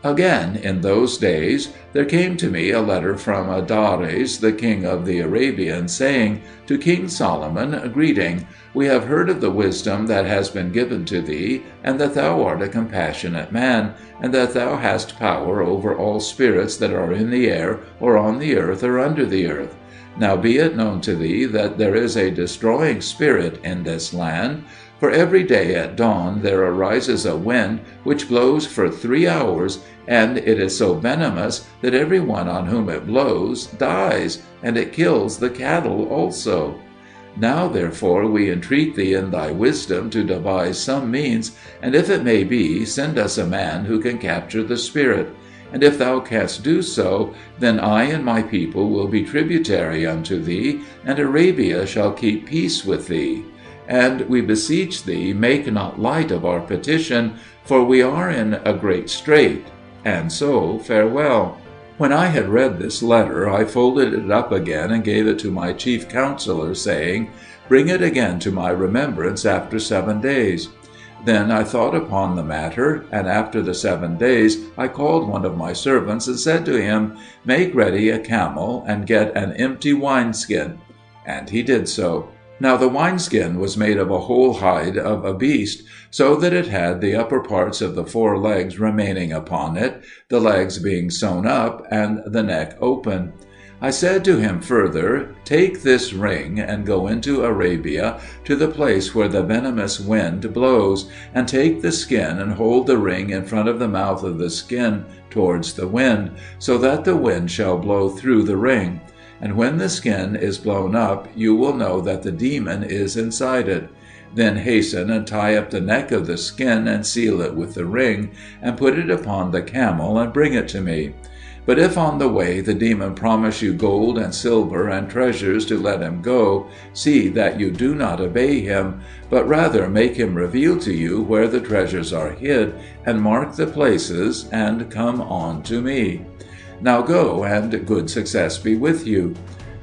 Again, in those days, there came to me a letter from Dares, the king of the Arabians, saying, To King Solomon, greeting. We have heard of the wisdom that has been given to thee, and that thou art a compassionate man, and that thou hast power over all spirits that are in the air, or on the earth, or under the earth. Now be it known to thee that there is a destroying spirit in this land. For every day at dawn there arises a wind which blows for 3 hours, and it is so venomous that every one on whom it blows dies, and it kills the cattle also. Now therefore we entreat thee in thy wisdom to devise some means, and if it may be, send us a man who can capture the spirit. And if thou canst do so, then I and my people will be tributary unto thee, and Arabia shall keep peace with thee. And we beseech thee, make not light of our petition, for we are in a great strait. And so farewell. When I had read this letter, I folded it up again and gave it to my chief counselor, saying, Bring it again to my remembrance after 7 days. Then I thought upon the matter, and after the 7 days I called one of my servants and said to him, Make ready a camel, and get an empty wineskin. And he did so. Now the wineskin was made of a whole hide of a beast, so that it had the upper parts of the 4 legs remaining upon it, the legs being sewn up, and the neck open. I said to him further, Take this ring, and go into Arabia, to the place where the venomous wind blows, and take the skin, and hold the ring in front of the mouth of the skin towards the wind, so that the wind shall blow through the ring. And when the skin is blown up, you will know that the demon is inside it. Then hasten and tie up the neck of the skin, and seal it with the ring, and put it upon the camel, and bring it to me. But if on the way the demon promise you gold and silver and treasures to let him go, see that you do not obey him, but rather make him reveal to you where the treasures are hid, and mark the places, and come on to me. Now go, and good success be with you.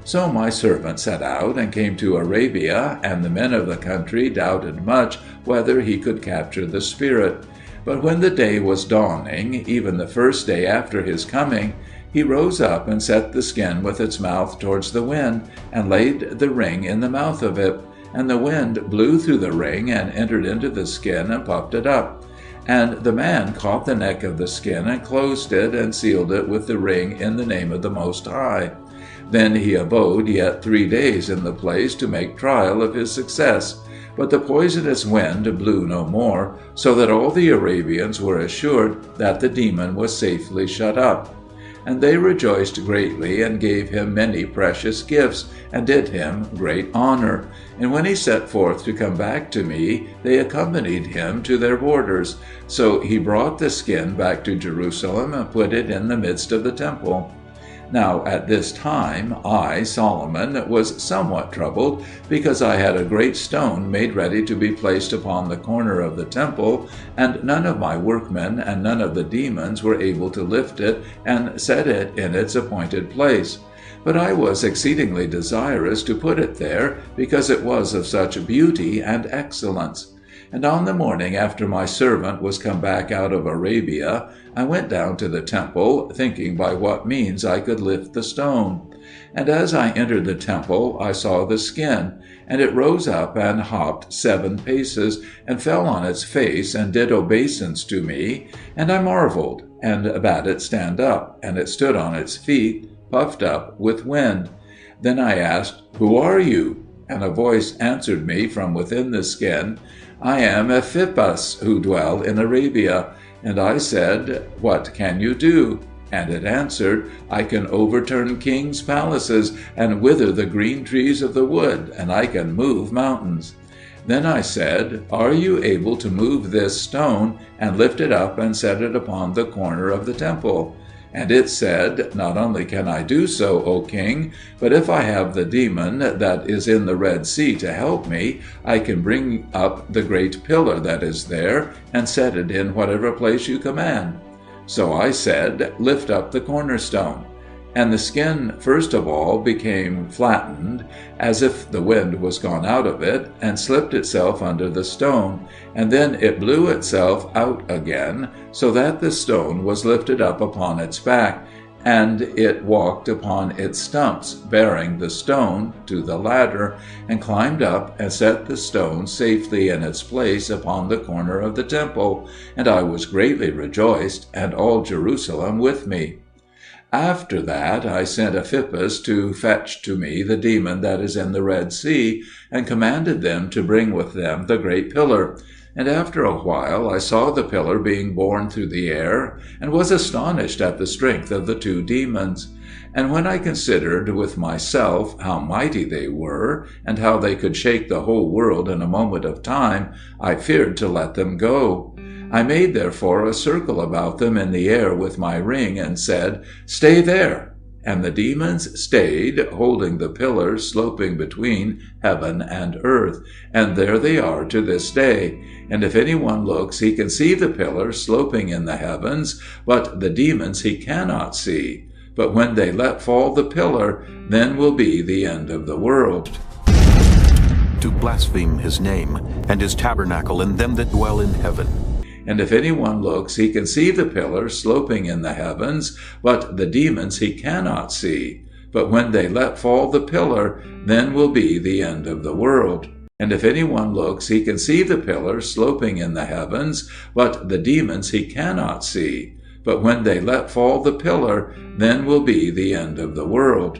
So my servant set out, and came to Arabia, and the men of the country doubted much whether he could capture the spirit. But when the day was dawning, even the first day after his coming, he rose up and set the skin with its mouth towards the wind, and laid the ring in the mouth of it. And the wind blew through the ring, and entered into the skin, and puffed it up. And the man caught the neck of the skin, and closed it, and sealed it with the ring in the name of the Most High. Then he abode yet 3 days in the place to make trial of his success. But the poisonous wind blew no more, so that all the Arabians were assured that the demon was safely shut up. And they rejoiced greatly, and gave him many precious gifts, and did him great honor. And when he set forth to come back to me, they accompanied him to their borders. So he brought the skin back to Jerusalem, and put it in the midst of the temple. Now at this time I, Solomon, was somewhat troubled, because I had a great stone made ready to be placed upon the corner of the temple, and none of my workmen and none of the demons were able to lift it and set it in its appointed place. But I was exceedingly desirous to put it there, because it was of such beauty and excellence. And on the morning after my servant was come back out of Arabia, I went down to the temple, thinking by what means I could lift the stone. And as I entered the temple, I saw the skin, and it rose up and hopped 7 paces, and fell on its face, and did obeisance to me. And I marveled, and bade it stand up, and it stood on its feet, puffed up with wind. Then I asked, Who are you? And a voice answered me from within the skin, I am Ephippus, who dwell in Arabia. And I said, What can you do? And it answered, I can overturn kings' palaces, and wither the green trees of the wood, and I can move mountains. Then I said, Are you able to move this stone, and lift it up, and set it upon the corner of the temple? And it said, Not only can I do so, O king, but if I have the demon that is in the Red Sea to help me, I can bring up the great pillar that is there, and set it in whatever place you command. So I said, Lift up the cornerstone. And the skin first of all became flattened, as if the wind was gone out of it, and slipped itself under the stone, and then it blew itself out again, so that the stone was lifted up upon its back, and it walked upon its stumps, bearing the stone to the ladder, and climbed up and set the stone safely in its place upon the corner of the temple, and I was greatly rejoiced, and all Jerusalem with me. After that I sent Ephippas to fetch to me the demon that is in the Red Sea, and commanded them to bring with them the great pillar. And after a while I saw the pillar being borne through the air, and was astonished at the strength of the two demons. And when I considered with myself how mighty they were, and how they could shake the whole world in a moment of time, I feared to let them go. I made therefore a circle about them in the air with my ring, and said, "Stay there." And the demons stayed, holding the pillar sloping between heaven and earth, and there they are to this day. And if anyone looks, he can see the pillar sloping in the heavens, but the demons he cannot see. But when they let fall the pillar, then will be the end of the world. To blaspheme his name, and his tabernacle, and them that dwell in heaven. And if anyone looks, he can see the pillar sloping in the heavens, but the demons he cannot see. But when they let fall the pillar, then will be the end of the world. And if anyone looks, he can see the pillar sloping in the heavens, but the demons he cannot see. But when they let fall the pillar, then will be the end of the world.